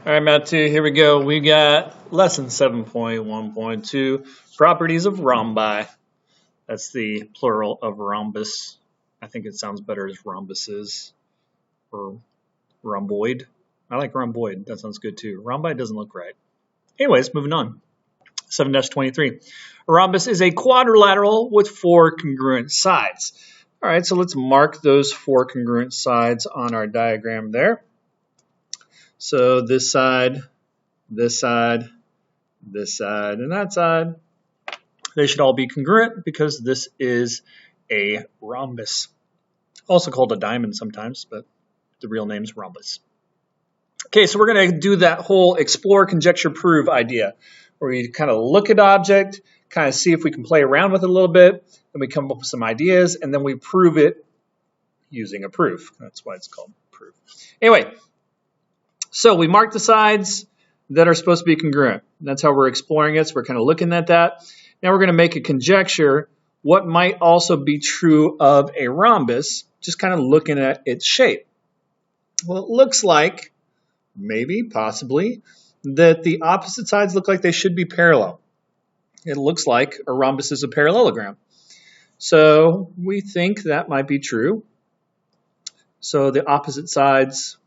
All right, Matt 2, here we go. We got lesson 7.1.2, properties of rhombi. That's the plural of rhombus. I think it sounds better as rhombuses or rhomboid. I like rhomboid. That sounds good too. Rhombi doesn't look right. Anyways, moving on. 7-23. A rhombus is a quadrilateral with four congruent sides. All right, so let's mark those four congruent sides on our diagram there. So this side, this side, this side, and that side, they should all be congruent because this is a rhombus. Also called a diamond sometimes, but the real name is rhombus. Okay, so we're going to do that whole explore, conjecture, prove idea, where we kind of look at object, kind of see if we can play around with it a little bit, and we come up with some ideas, and then we prove it using a proof. That's why it's called proof. Anyway, so we mark the sides that are supposed to be congruent. That's how we're exploring it. So we're kind of looking at that. Now we're going to make a conjecture what might also be true of a rhombus, just kind of looking at its shape. Well, it looks like, maybe, possibly, that the opposite sides look like they should be parallel. It looks like a rhombus is a parallelogram. So we think that might be true. So the opposite sides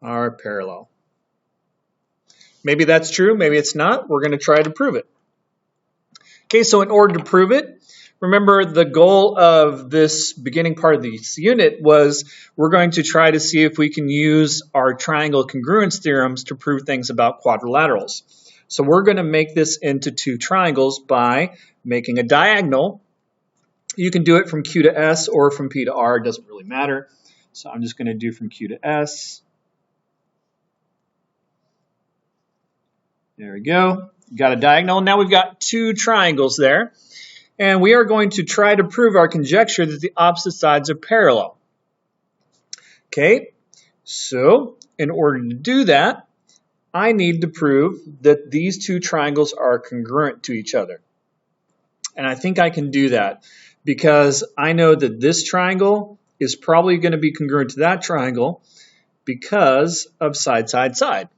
are parallel. Maybe that's true, maybe it's not. We're going to try to prove it. Okay, so in order to prove it, remember the goal of this beginning part of this unit was we're going to try to see if we can use our triangle congruence theorems to prove things about quadrilaterals. So we're going to make this into two triangles by making a diagonal. You can do it from Q to S or from P to R, it doesn't really matter. So I'm just going to do from Q to S. There we go. Got a diagonal. Now we've got two triangles there. And we are going to try to prove our conjecture that the opposite sides are parallel. Okay, so in order to do that, I need to prove that these two triangles are congruent to each other. And I think I can do that because I know that this triangle is probably going to be congruent to that triangle because of side, side, side.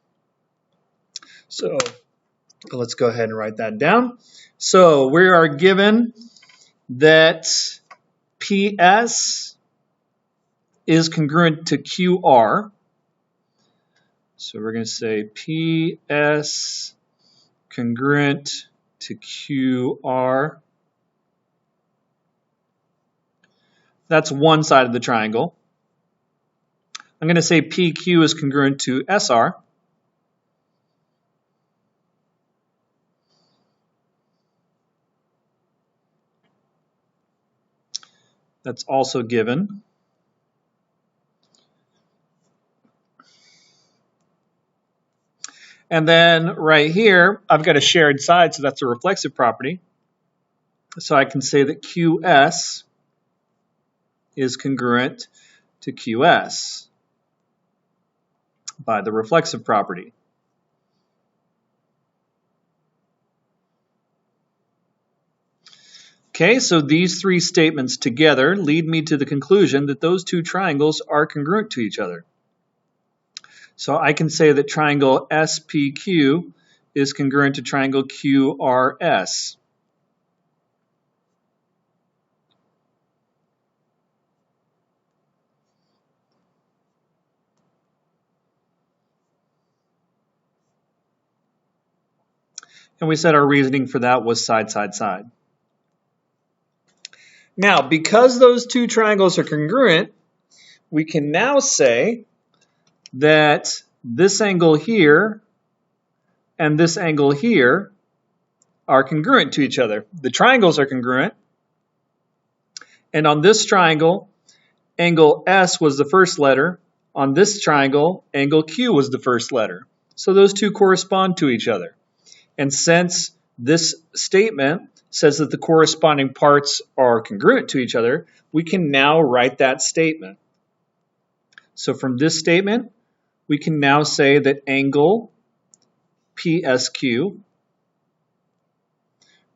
So let's go ahead and write that down. So we are given that PS is congruent to QR. So we're going to say PS congruent to QR. That's one side of the triangle. I'm going to say PQ is congruent to SR. That's also given. And then right here, I've got a shared side, so that's a reflexive property. So I can say that QS is congruent to QS by the reflexive property. Okay, so these three statements together lead me to the conclusion that those two triangles are congruent to each other. So I can say that triangle SPQ is congruent to triangle QRS. And we said our reasoning for that was side, side, side. Now, because those two triangles are congruent, we can now say that this angle here and this angle here are congruent to each other. The triangles are congruent. And on this triangle, angle S was the first letter. On this triangle, angle Q was the first letter. So those two correspond to each other. And since this statement says that the corresponding parts are congruent to each other, we can now write that statement. So from this statement, we can now say that angle PSQ,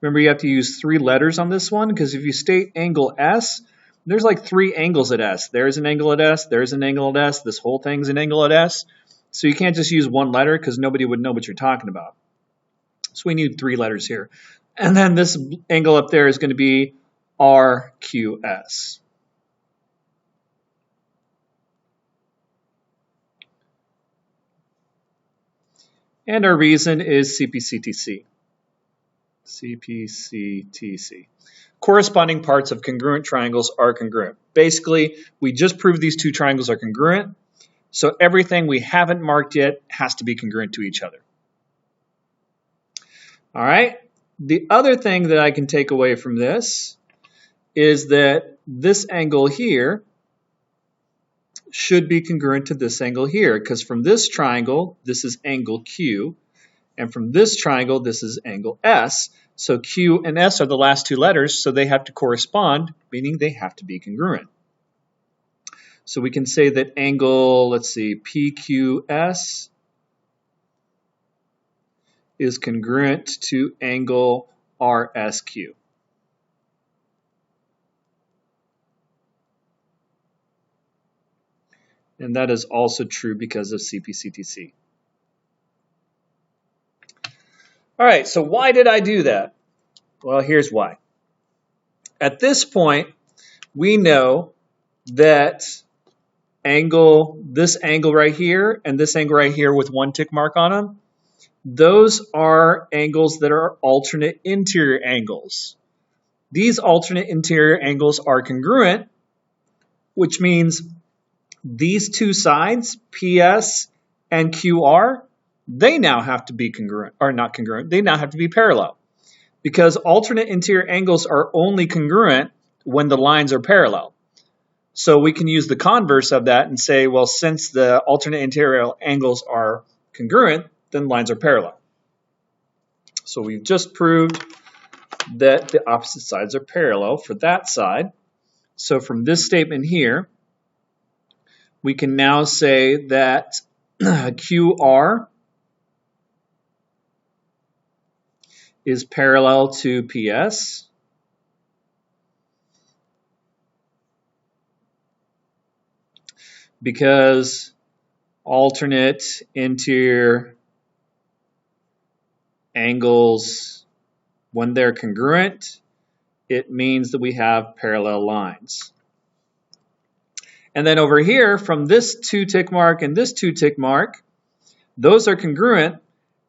remember you have to use three letters on this one, because if you state angle S, There's like 3 angles at S. There's an angle at S, there's an angle at S, this whole thing's an angle at S. So you can't just use one letter because nobody would know what you're talking about. So we need 3 letters here. And then this angle up there is going to be RQS. And our reason is CPCTC. CPCTC. Corresponding parts of congruent triangles are congruent. Basically, we just proved these 2 triangles are congruent, so everything we haven't marked yet has to be congruent to each other. All right, the other thing that I can take away from this is that this angle here should be congruent to this angle here, because from this triangle, this is angle Q, and from this triangle, this is angle S. So Q and S are the last 2 letters, so they have to correspond, meaning they have to be congruent. So we can say that angle, let's see, PQS is congruent to angle RSQ. And that is also true because of CPCTC. All right, so why did I do that? Well, here's why. At this point, we know that this angle right here and this angle right here with 1 tick mark on them, those are angles that are alternate interior angles. These alternate interior angles are congruent, which means these 2 sides, PS and QR, they now have to be congruent, or not congruent, they now have to be parallel. Because alternate interior angles are only congruent when the lines are parallel. So we can use the converse of that and say, well, since the alternate interior angles are congruent, then lines are parallel. So we've just proved that the opposite sides are parallel for that side. So from this statement here, we can now say that QR is parallel to PS. Because alternate interior angles, when they're congruent, it means that we have parallel lines. And then over here, from this 2 tick mark and this 2 tick mark, those are congruent,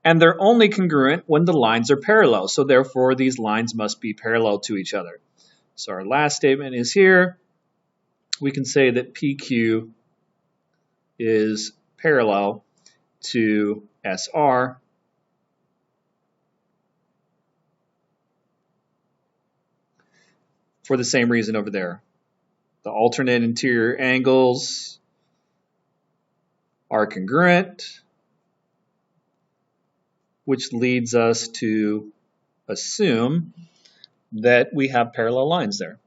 and they're only congruent when the lines are parallel. So therefore, these lines must be parallel to each other. So our last statement is here. We can say that PQ is parallel to SR. For the same reason over there. The alternate interior angles are congruent, which leads us to assume that we have parallel lines there.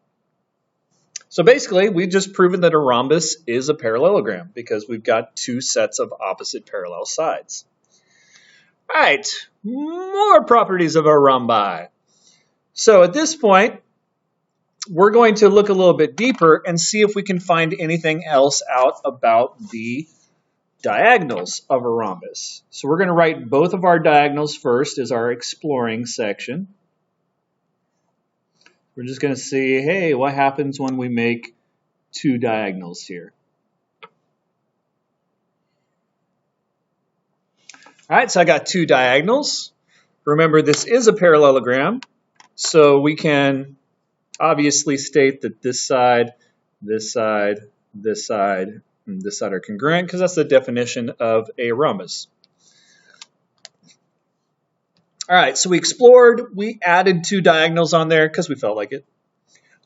So basically, we've just proven that a rhombus is a parallelogram because we've got 2 sets of opposite parallel sides. All right, more properties of a rhombi. So at this point, we're going to look a little bit deeper and see if we can find anything else out about the diagonals of a rhombus. So we're going to write both of our diagonals first as our exploring section. We're just going to see, hey, what happens when we make 2 diagonals here? All right, so I got 2 diagonals. Remember, this is a parallelogram, so we can obviously state that this side, this side, this side, and this side are congruent because that's the definition of a rhombus. All right, so we explored, we added 2 diagonals on there because we felt like it.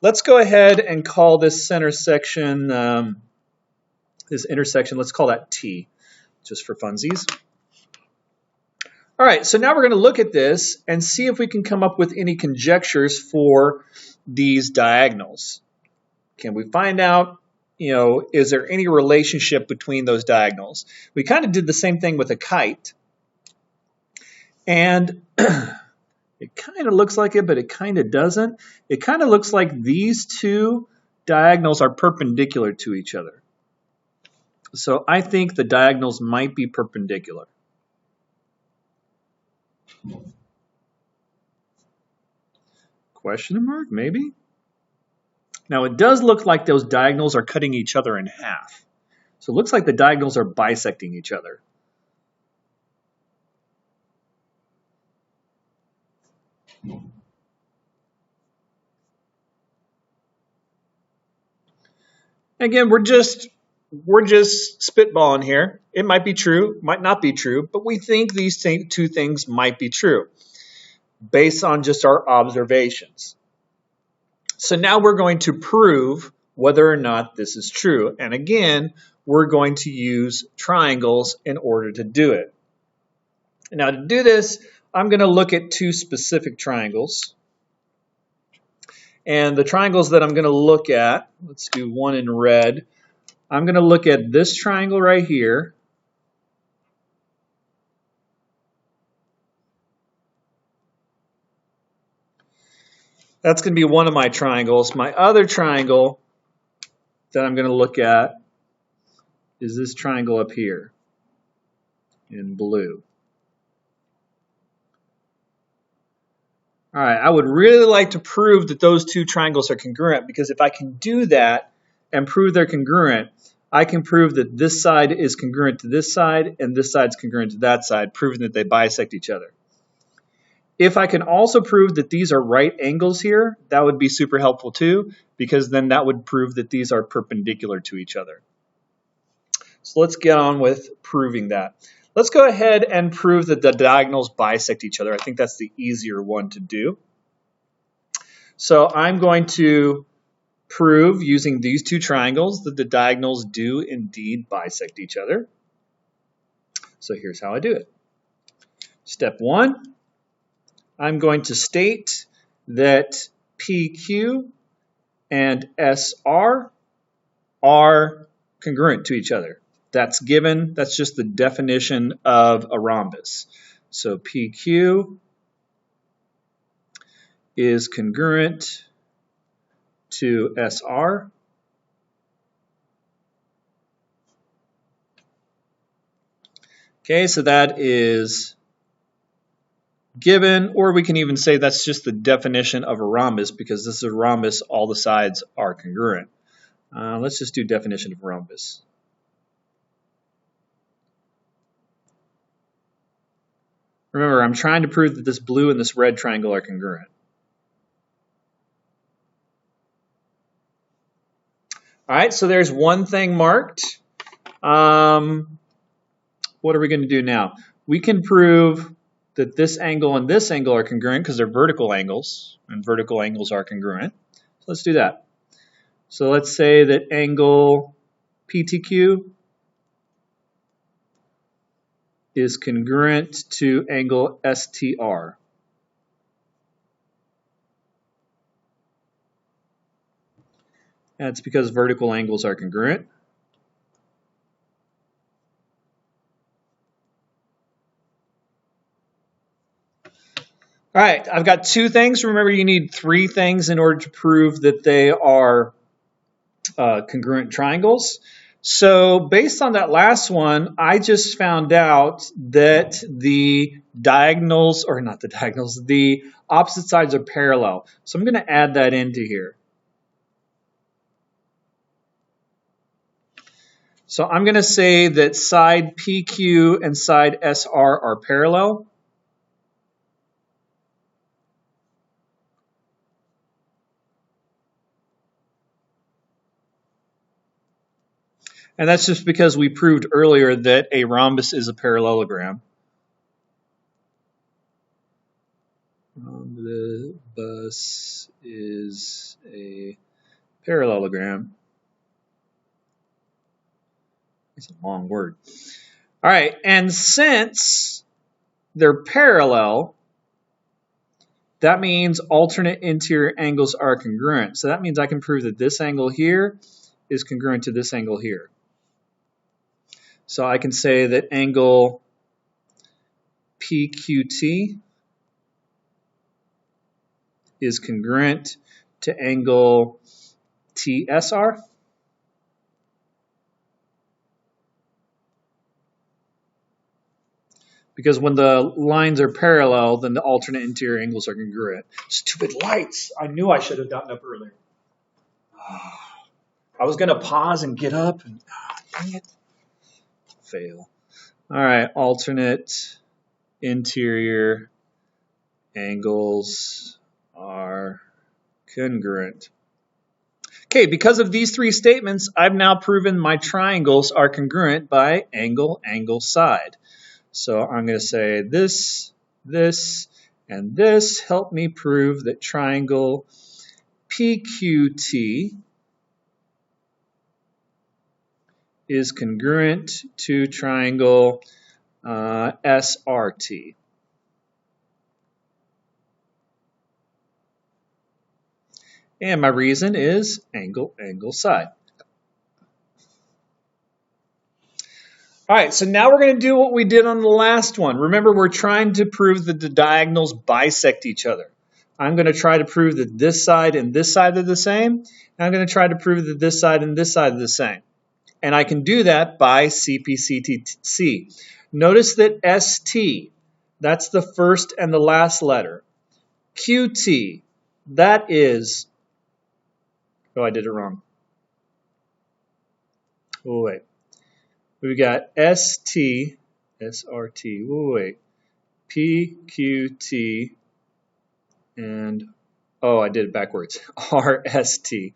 Let's go ahead and call this center section, this intersection, let's call that T, just for funsies. All right, so now we're going to look at this and see if we can come up with any conjectures for these diagonals. Can we find out, is there any relationship between those diagonals? We kind of did the same thing with a kite. And it kind of looks like it, but it kind of doesn't. It kind of looks like these 2 diagonals are perpendicular to each other. So I think the diagonals might be perpendicular. Question mark, maybe? Now it does look like those diagonals are cutting each other in half. So it looks like the diagonals are bisecting each other. Again, we're just spitballing here. It might be true, might not be true, but we think these two things might be true based on just our observations. So now we're going to prove whether or not this is true. And again, we're going to use triangles in order to do it. Now to do this, I'm going to look at two specific triangles. And the triangles that I'm going to look at, let's do one in red. I'm going to look at this triangle right here. That's going to be one of my triangles. My other triangle that I'm going to look at is this triangle up here in blue. All right, I would really like to prove that those two triangles are congruent, because if I can do that and prove they're congruent, I can prove that this side is congruent to this side and this side is congruent to that side, proving that they bisect each other. If I can also prove that these are right angles here, that would be super helpful too, because then that would prove that these are perpendicular to each other. So let's get on with proving that. Let's go ahead and prove that the diagonals bisect each other. I think that's the easier one to do. So I'm going to prove using these two triangles that the diagonals do indeed bisect each other. So here's how I do it. Step one, I'm going to state that PQ and SR are congruent to each other. That's given, that's just the definition of a rhombus. So PQ is congruent to SR. Okay, so that is given, or we can even say that's just the definition of a rhombus, because this is a rhombus, all the sides are congruent. Let's just do definition of rhombus. Remember, I'm trying to prove that this blue and this red triangle are congruent. All right, so there's one thing marked. What are we going to do now? We can prove that this angle and this angle are congruent because they're vertical angles, and vertical angles are congruent. So let's do that. So let's say that angle PTQ is congruent to angle STR. That's because vertical angles are congruent. All right, I've got two things. Remember, you need three things in order to prove that they are congruent triangles. So based on that last one, I just found out that the diagonals, or not the diagonals, the opposite sides are parallel. So I'm going to add that into here. So I'm going to say that side PQ and side SR are parallel. And that's just because we proved earlier that a rhombus is a parallelogram. Rhombus is a parallelogram. It's a long word. All right, and since they're parallel, that means alternate interior angles are congruent. So that means I can prove that this angle here is congruent to this angle here. So I can say that angle PQT is congruent to angle TSR? Because when the lines are parallel, then the alternate interior angles are congruent. Stupid lights! I knew I should have gotten up earlier. I was going to pause and get up, and dang it. Fail. All right, alternate interior angles are congruent. Okay, because of these three statements, I've now proven my triangles are congruent by angle, angle, side. So I'm going to say this, this, and this help me prove that triangle PQT is congruent to triangle SRT. And my reason is angle, angle, side. All right, so now we're going to do what we did on the last one. Remember, we're trying to prove that the diagonals bisect each other. I'm going to try to prove that this side and this side are the same. And I'm going to try to prove that this side and this side are the same. And I can do that by CPCTC. Notice that ST, that's the first and the last letter. QT, that is, oh, I did it wrong. Oh, wait. We got ST, SRT, wait, PQT, and, oh, I did it backwards, RST.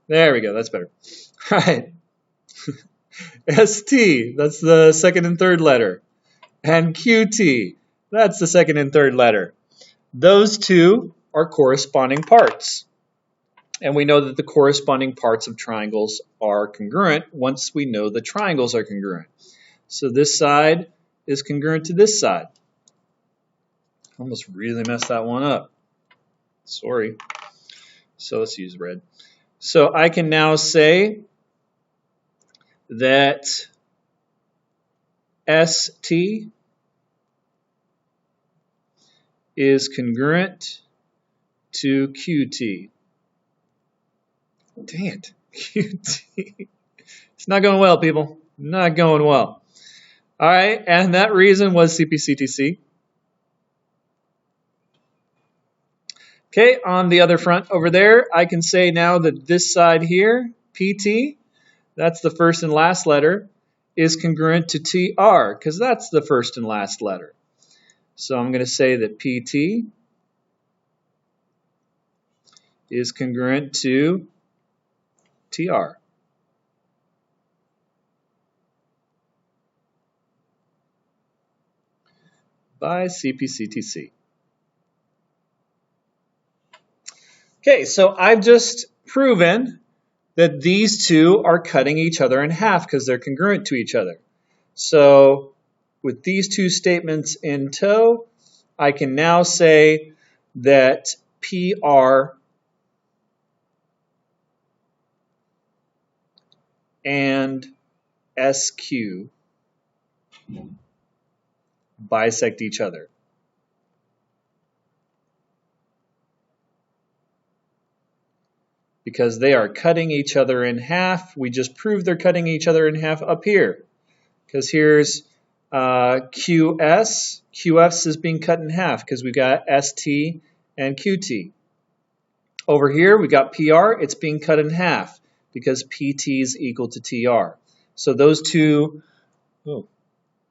There we go, that's better. All right. ST, that's the second and third letter. And QT, that's the second and third letter. Those two are corresponding parts. And we know that the corresponding parts of triangles are congruent once we know the triangles are congruent. So this side is congruent to this side. Almost really messed that one up. Sorry. So let's use red. So I can now say that ST is congruent to QT. Dang it, QT. It's not going well, people. Not going well. All right, and that reason was CPCTC. Okay, on the other front over there, I can say now that this side here, PT, that's the first and last letter, is congruent to TR, because that's the first and last letter. So I'm going to say that PT is congruent to TR. By CPCTC. Okay, so I've just proven that these two are cutting each other in half because they're congruent to each other. So with these two statements in tow, I can now say that PR and SQ bisect each other. Because they are cutting each other in half. We just proved they're cutting each other in half up here. Because here's QS. QS is being cut in half because we got ST and QT. Over here, we got PR. It's being cut in half because PT is equal to TR. So those two, oh,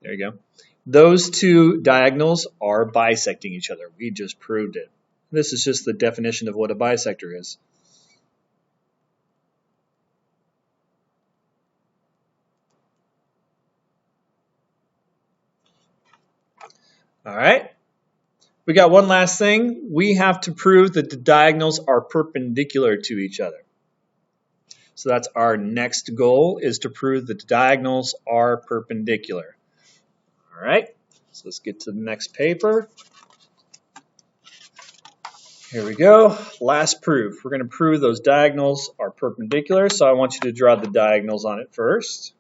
there you go. Those two diagonals are bisecting each other. We just proved it. This is just the definition of what a bisector is. All right. We got one last thing. We have to prove that the diagonals are perpendicular to each other. So that's our next goal, is to prove that the diagonals are perpendicular. All right. So let's get to the next paper. Here we go. Last proof. We're going to prove those diagonals are perpendicular. So I want you to draw the diagonals on it first.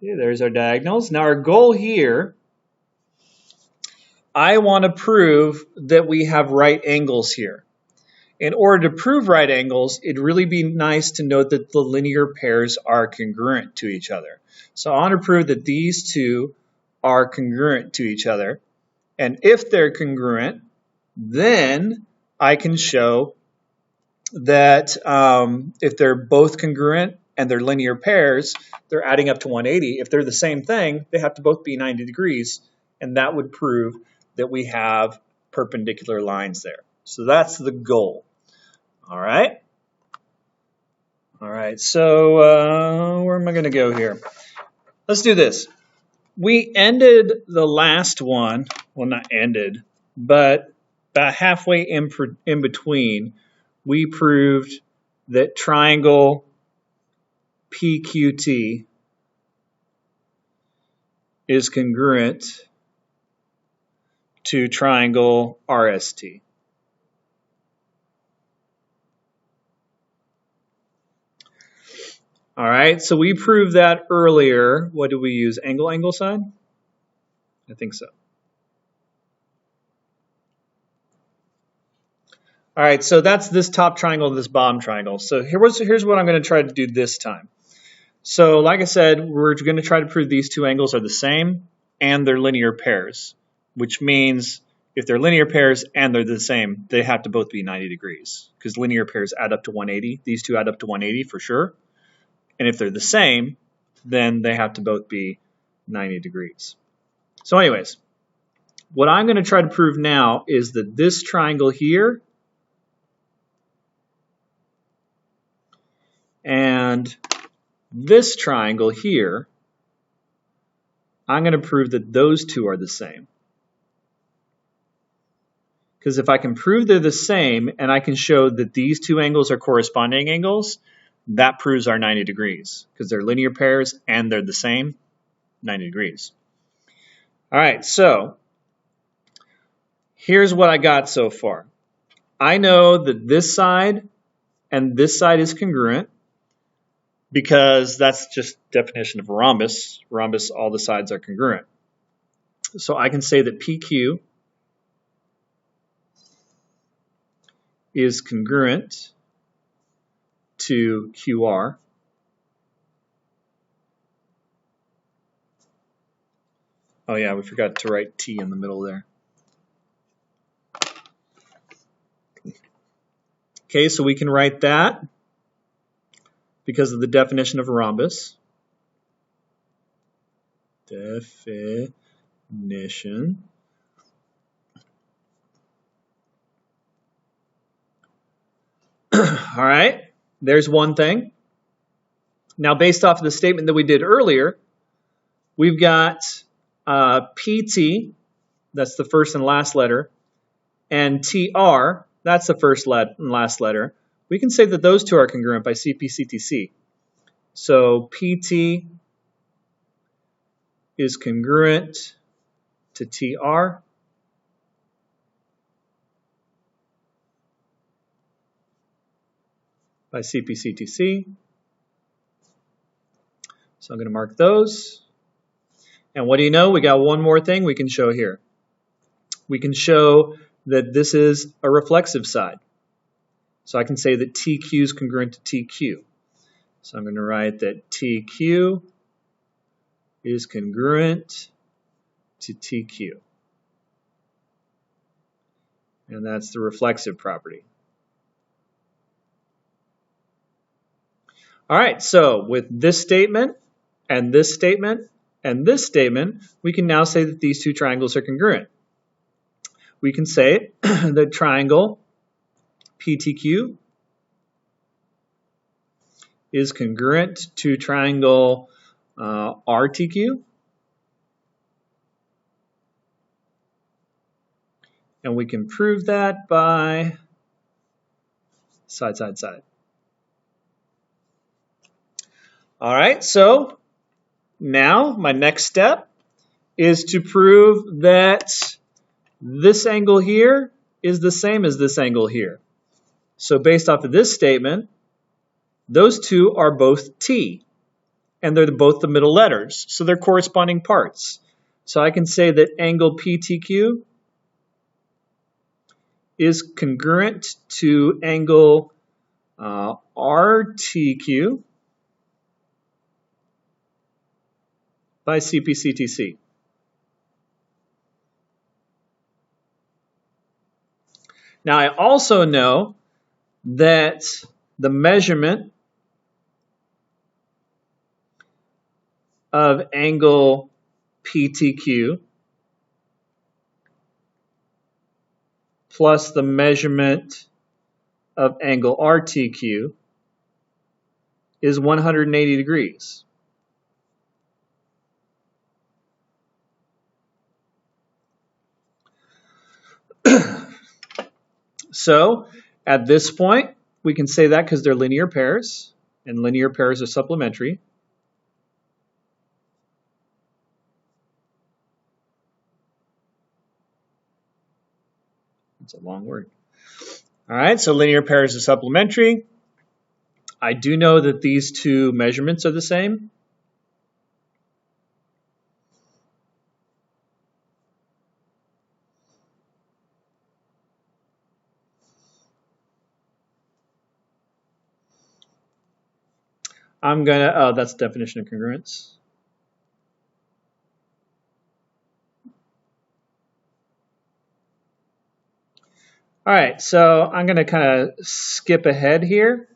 Okay, there's our diagonals. Now our goal here, I want to prove that we have right angles here. In order to prove right angles, it'd really be nice to note that the linear pairs are congruent to each other. So I want to prove that these two are congruent to each other. And if they're congruent, then I can show that if they're both congruent and they're linear pairs, they're adding up to 180. If they're the same thing, they have to both be 90 degrees. And that would prove that we have perpendicular lines there. So that's the goal. All right. All right. So where am I going to go here? Let's do this. We ended the last one. Well, not ended, but about halfway in between, we proved that triangle PQT is congruent to triangle RST. All right, so we proved that earlier. What did we use? Angle side? I think so. All right, so that's this top triangle and this bottom triangle. So here's what I'm going to try to do this time. So like I said, we're going to try to prove these two angles are the same and they're linear pairs, which means if they're linear pairs and they're the same, they have to both be 90 degrees because linear pairs add up to 180. These two add up to 180 for sure. And if they're the same, then they have to both be 90 degrees. So anyways, what I'm going to try to prove now is that this triangle here and this triangle here, I'm going to prove that those two are the same. Because if I can prove they're the same and I can show that these two angles are corresponding angles, that proves our 90 degrees because they're linear pairs and they're the same, 90 degrees. All right, so here's what I got so far. I know that this side and this side is congruent because that's just definition of a rhombus. Rhombus, all the sides are congruent. So I can say that PQ is congruent to QR. Oh yeah, we forgot to write T in the middle there. Okay, so we can write that because of the definition of a rhombus. Definition. All right, there's one thing. Now, based off of the statement that we did earlier, we've got PT, that's the first and last letter, and TR, that's the first and last letter. We can say that those two are congruent by CP/CTC. So PT is congruent to TR. By CP/CTC. So I'm going to mark those. And what do you know? We got one more thing we can show here. We can show that this is a reflexive side. So I can say that TQ is congruent to TQ. So I'm going to write that TQ is congruent to TQ. And that's the reflexive property. All right, so with this statement and this statement and this statement, we can now say that these two triangles are congruent. We can say the triangle PTQ is congruent to triangle RTQ. And we can prove that by side, side, side. All right, so now my next step is to prove that this angle here is the same as this angle here. So based off of this statement, those two are both T. and they're both the middle letters, so they're corresponding parts. So I can say that angle PTQ is congruent to angle RTQ by CPCTC. Now I also know that the measurement of angle PTQ plus the measurement of angle RTQ is 180 degrees. So at this point, we can say that because they're linear pairs, and linear pairs are supplementary. It's a long word. All right, so linear pairs are supplementary. I do know that these two measurements are the same. I'm gonna, oh, that's the definition of congruence. All right, so I'm gonna kind of skip ahead here.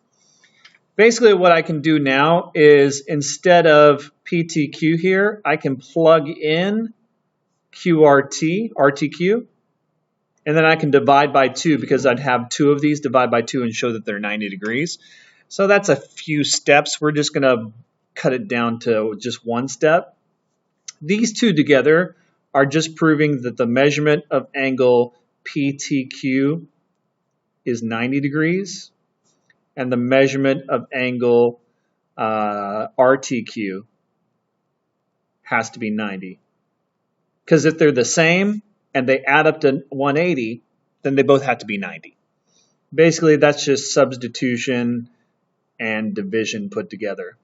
Basically what I can do now is instead of PTQ here, I can plug in QRT, RTQ, and then I can divide by 2 because I'd have 2 of these, divide by 2 and show that they're 90 degrees. So that's a few steps. We're just going to cut it down to just one step. These two together are just proving that the measurement of angle PTQ is 90 degrees and the measurement of angle RTQ has to be 90. Because if they're the same and they add up to 180, then they both have to be 90. Basically, that's just substitution and division put together.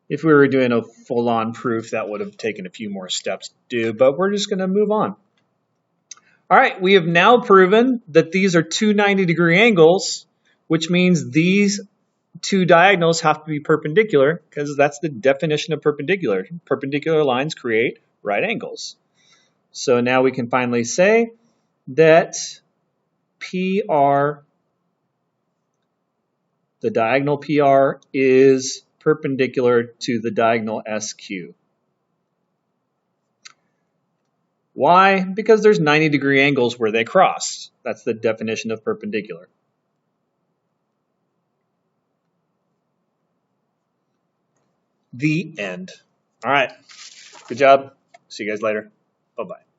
If we were doing a full-on proof, that would have taken a few more steps to do, but we're just going to move on. All right, we have now proven that these are two 90-degree angles, which means these two diagonals have to be perpendicular because that's the definition of perpendicular. Perpendicular lines create right angles. So now we can finally say that PR, the diagonal PR, is perpendicular to the diagonal SQ. Why? Because there's 90-degree angles where they cross. That's the definition of perpendicular. The end. All right. Good job. See you guys later. Bye-bye.